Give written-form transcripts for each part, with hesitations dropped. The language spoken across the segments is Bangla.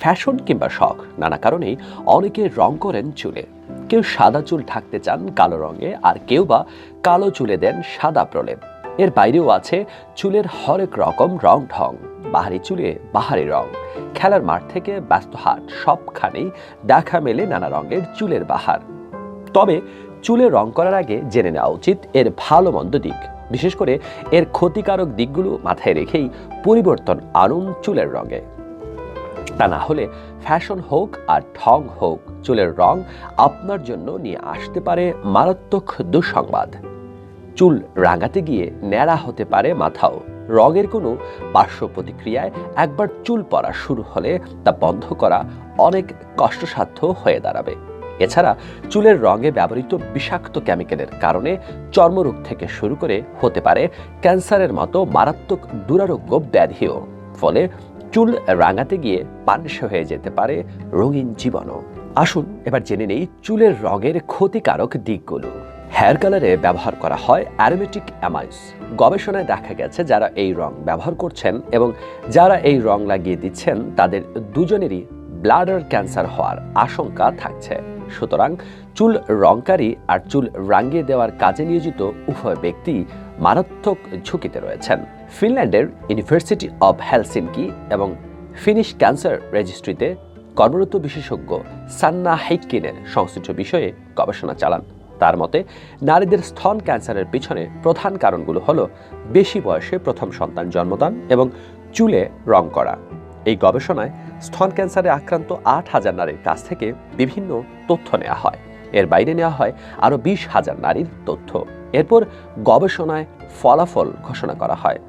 ফ্যাশন কিংবা শখ নানা কারণেই অনেকে রং করেন চুলে। কেউ সাদা চুল ঢাকতে চান কালো রঙে, আর কেউ বা কালো চুলে দেন সাদা প্রলেপ। এর বাইরেও আছে চুলের হরেক রকম রং ঢং। বাহারি চুলে বাহারি রং। খেলার মাঠ থেকে ব্যস্ত হাট, সবখানেই দেখা মেলে নানা রঙের চুলের বাহার। তবে চুলে রং করার আগে জেনে নেওয়া উচিত এর ভালো মন্দ দিক, বিশেষ করে এর ক্ষতিকারক দিকগুলো মাথায় রেখেই পরিবর্তন আনুন চুলের রঙে। তা না হলে ফ্যাশন হোক আর ঢং হোক, চুলের রং আপনার জন্য নিয়ে আসতে পারে মারাত্মক দুঃসংবাদ। চুল রাঙাতে গিয়ে ন্যাড়া হতে পারে মাথাও। রঙের কোনো পার্শ্ব প্রতিক্রিয়ায় একবার চুল পড়া শুরু হলে তা বন্ধ করা অনেক কষ্টসাধ্য হয়ে দাঁড়াবে। এছাড়া চুলের রঙে ব্যবহৃত বিষাক্ত কেমিক্যালের কারণে চর্মরোগ থেকে শুরু করে হতে পারে ক্যান্সারের মতো মারাত্মক দুরারোগ্য ব্যাধিও। ফলে চুল রাঙাতে গিয়ে পানিশ হয়ে যেতে পারে রঙিন জীবনও। আসুন এবার জেনে নেই চুলের রঙের ক্ষতিকারক দিকগুলো। হেয়ার কালারে ব্যবহার করা হয় অ্যারোমেটিক অ্যামাইডস। গবেষণায় দেখা গেছে যারা এই রং ব্যবহার করছেন এবং যারা এই রং লাগিয়ে দিচ্ছেন তাদের দুজনেরই ব্লাডার ক্যান্সার হওয়ার আশঙ্কা থাকছে। সুতরাং চুল রংকারী আর চুল রাঙিয়ে দেওয়ার কাজে নিয়োজিত উভয় ব্যক্তি মারাত্মক ঝুঁকিতে রয়েছেন। ফিনল্যান্ডের ইউনিভার্সিটি অব হেলসিনকি এবং ফিনিশ ক্যান্সার রেজিস্ট্রিতে কর্মরত বিশেষজ্ঞ সান্না হেইকিনের সংশ্লিষ্ট বিষয়ে গবেষণা চালান। তার মতে নারীদের স্তন ক্যান্সারের পিছনে প্রধান কারণগুলো হলো বেশি বয়সে প্রথম সন্তান জন্মদান এবং চুলে রং করা। এই গবেষণায় স্তন ক্যান্সারে আক্রান্ত ৮,০০০ নারীর কাছ থেকে বিভিন্ন তথ্য নেওয়া হয়। এর বাইরে নেওয়া হয় আরও ২০,০০০ নারীর তথ্য। এরপর গবেষণায় ফলাফল ঘোষণা করা হয়।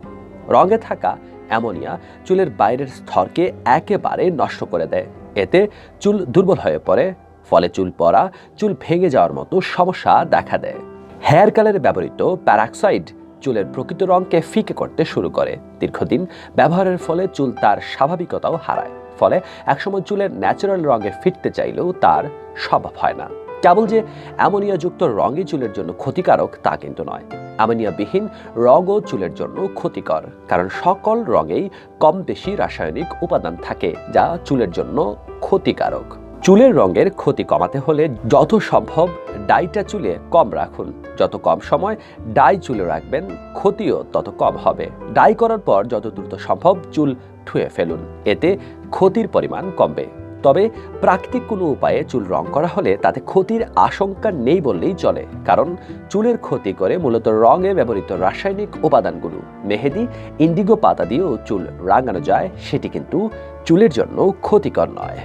রঙে থাকা অ্যামোনিয়া চুলের বাইরের স্তরকে একেবারে নষ্ট করে দেয়। এতে চুল দুর্বল হয়ে পড়ে, ফলে চুল পড়া, চুল ভেঙে যাওয়ার মতো সমস্যা দেখা দেয়। হেয়ার কালারে ব্যবহৃত প্যারক্সাইড চুলের প্রকৃত রঙকে ফিকে করতে শুরু করে। দীর্ঘদিন ব্যবহারের ফলে চুল তার স্বাভাবিকতাও হারায়। ফলে একসময় চুলের ন্যাচারাল রঙে ফিরতে চাইলেও তার সম্ভব হয় না। কেবল যে অ্যামোনিয়াযুক্ত রঙই চুলের জন্য ক্ষতিকারক তা কিন্তু নয়। অ্যামোনিয়াবিহীন রঙও চুলের জন্য ক্ষতিকর, কারণ সকল রঙেই কম বেশি রাসায়নিক উপাদান থাকে যা চুলের জন্য ক্ষতিকারক। চুলের রঙের ক্ষতি কমাতে হলে যত সম্ভব ডাইটা চুলে কম রাখুন। যত কম সময় ডাই চুলে রাখবেন, ক্ষতিও তত কম হবে। ডাই করার পর যত দ্রুত সম্ভব চুল ধুয়ে ফেলুন, এতে ক্ষতির পরিমাণ কমবে। তবে প্রাকৃতিক কোনো উপায়ে চুল রং করা হলে তাতে ক্ষতির আশঙ্কা নেই বললেই চলে, কারণ চুলের ক্ষতি করে মূলত রঙে ব্যবহৃত রাসায়নিক উপাদানগুলো। মেহেদি, ইন্ডিগো পাতা দিয়েও চুল রাঙানো যায়, সেটি কিন্তু চুলের জন্য ক্ষতিকর নয়।